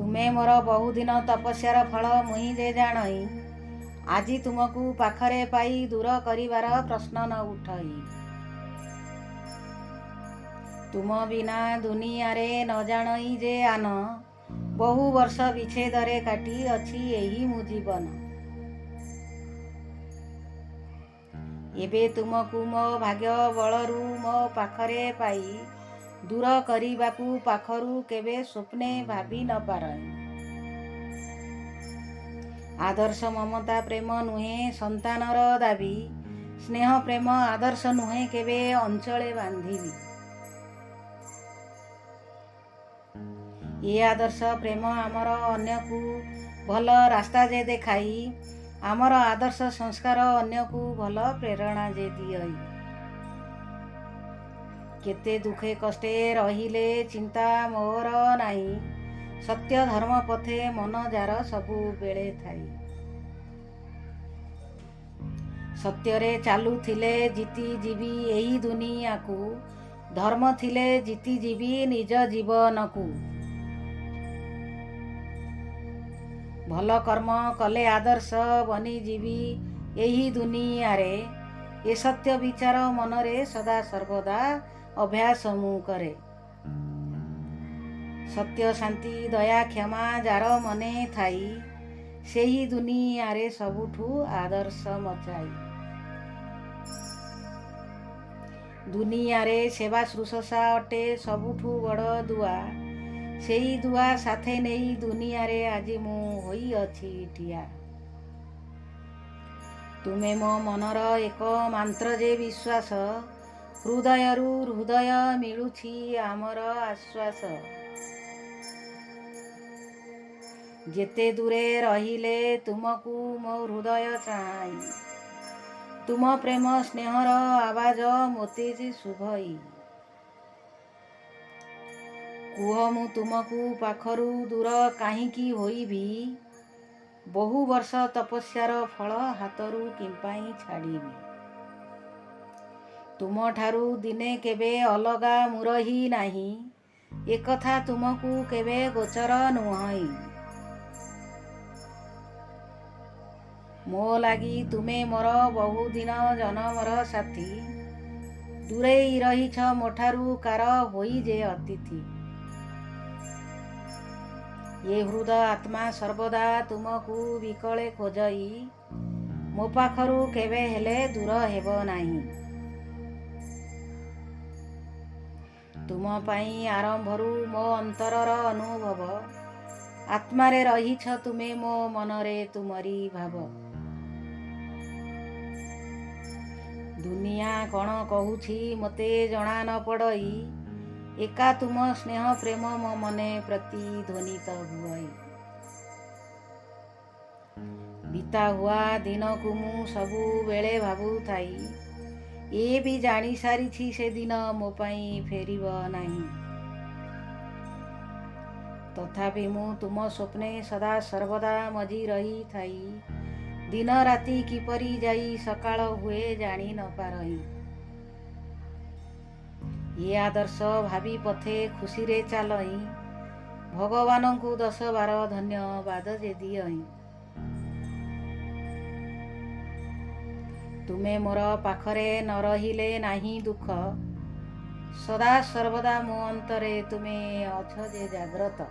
ତୁମେ ମୋର ବହୁଦିନ ତପସ୍ୟାର ଫଳ ମୁହିଁ ଯେ ଜାଣଇ, ଆଜି ତୁମକୁ ପାଖରେ ପାଇ ଦୂର କରିବାର ପ୍ରଶ୍ନ ନ ଉଠଇ। ତୁମ ବିନା ଦୁନିଆରେ ନ ଜାଣଇ ଯେ ଆନ, ବହୁ ବର୍ଷ ବିଚ୍ଛେଦରେ କାଟି ଅଛି ଏହି ମୁଁ ଜୀବନ। ଏବେ ତୁମକୁ ମୋ ଭାଗ୍ୟ ବଳରୁ ମୋ ପାଖରେ ପାଇ, ଦୂର କରିବାକୁ ପାଖରୁ କେବେ ସ୍ୱପ୍ନେ ଭାବି ନ ପାରଇ। ଆଦର୍ଶ ମମତା ପ୍ରେମ ନୁହେଁ ସନ୍ତାନର ଦାବୀ, ସ୍ନେହ ପ୍ରେମ ଆଦର୍ଶ ନୁହେଁ କେବେ ଅଞ୍ଚଳେ ବାନ୍ଧିବି। ଏ ଆଦର୍ଶ ପ୍ରେମ ଆମର ଅନ୍ୟକୁ ଭଲ ରାସ୍ତା ଯେ ଦେଖାଇ, ଆମର ଆଦର୍ଶ ସଂସ୍କାର ଅନ୍ୟକୁ ଭଲ ପ୍ରେରଣା ଯେ ଦିଅଇ। କେତେ ଦୁଃଖେ କଷ୍ଟେ ରହିଲେ ଚିନ୍ତା ମୋର ନାହିଁ, ସତ୍ୟ ଧର୍ମ ପଥେ ମନ ଯାର ସବୁବେଳେ ଥାଇ। ସତ୍ୟରେ ଚାଲୁଥିଲେ ଜିତିଯିବି ଏହି ଦୁନିଆକୁ, ଧର୍ମ ଥିଲେ ଜିତିଯିବି ନିଜ ଜୀବନକୁ। ଭଲ କର୍ମ କଲେ ଆଦର୍ଶ ବନିଯିବି ଏହି ଦୁନିଆରେ, ଏ ସତ୍ୟ ବିଚାର ମନରେ ସଦା ସର୍ବଦା ଅଭ୍ୟାସ ମୁଁ କରେ। ସତ୍ୟ ଶାନ୍ତି ଦୟା କ୍ଷମା ଯାର ମନେ ଥାଇ, ସେହି ଦୁନିଆରେ ସବୁଠୁ ଆଦର୍ଶ ମଚାଇ। ଦୁନିଆରେ ସେବା ଶୁଶ୍ରୂଷା ଅଟେ ସବୁଠୁ ବଡ଼ ଦୁଆ, ସେଇ ଦୁଆ ସାଥେ ନେଇ ଦୁନିଆରେ ଆଜି ମୁଁ ହୋଇଅଛି ଠିଆ। ତୁମେ ମୋ ମନର ଏକ ମାତ୍ର ଯେ ବିଶ୍ୱାସ, ହୃଦୟରୁ ହୃଦୟ ମିଳୁଛି ଆମର ଆଶ୍ୱାସ। ଯେତେ ଦୂରେ ରହିଲେ ତୁମକୁ ମୋ ହୃଦୟ ଚାହିଁ, ତୁମ ପ୍ରେମ ସ୍ନେହର ଆବାଜ ମୋତେ ଯେ ଶୁଭଇ। କୁହ ମୁଁ ତୁମକୁ ପାଖରୁ ଦୂର କାହିଁକି ହୋଇବି, ବହୁ ବର୍ଷ ତପସ୍ୟାର ଫଳ ହାତରୁ କିମ୍ପାଇଁ ଛାଡ଼ିବି। ତୁମଠାରୁ ଦିନେ କେବେ ଅଲଗା ମୁଁ ରହି ନାହିଁ, ଏକଥା ତୁମକୁ କେବେ ଗୋଚର ନୁହଁଇ। ମୋ ଲାଗି ତୁମେ ମୋର ବହୁଦିନ ଜନମର ସାଥୀ, ଦୂରେଇ ରହିଛ ମୋଠାରୁ କାର ହୋଇ ଯେ ଅତିଥି। ଏ ହୃଦ ଆତ୍ମା ସର୍ବଦା ତୁମକୁ ବିକଳେ ଖୋଜଇ, ମୋ ପାଖରୁ କେବେ ହେଲେ ଦୂର ହେବ ନାହିଁ। ତୁମ ପାଇଁ ଆରମ୍ଭରୁ ମୋ ଅନ୍ତରର ଅନୁଭବ, ଆତ୍ମାରେ ରହିଛ ତୁମେ ମୋ ମନରେ ତୁମରି ଭାବ। ଦୁନିଆ କ'ଣ କହୁଛି ମୋତେ ଜଣା ନ ପଡ଼ଇ, ଏକା ତୁମ ସ୍ନେହ ପ୍ରେମ ମୋ ମନେ ପ୍ରତିଧ୍ୱନିତ ହୁଅଇ। ବିତା ହୁଆ ଦିନକୁ ମୁଁ ସବୁବେଳେ ଭାବୁଥାଇ, ଏ ବି ଜାଣି ସାରିଛି ସେଦିନ ମୋ ପାଇଁ ଫେରିବ ନାହିଁ। ତଥାପି ମୁଁ ତୁମ ସ୍ୱପ୍ନେ ସଦା ସର୍ବଦା ମଜି ରହିଥାଇ, ଦିନ ରାତି କିପରି ଯାଇ ସକାଳ ହୁଏ ଜାଣି ନ ପାରଇ। ଏ ଆଦର୍ଶ ଭାବି ପଥେ ଖୁସିରେ ଚାଲଇ, ଭଗବାନଙ୍କୁ 10 ବାର ଧନ୍ୟବାଦ ଯେ ଦିଅଇ। ତୁମେ ମୋର ପାଖରେ ନ ରହିଲେ ନାହିଁ ଦୁଃଖ, ସଦା ସର୍ବଦା ମୋ ଅନ୍ତରେ ତୁମେ ଅଛ ଯେ ଜାଗ୍ରତ।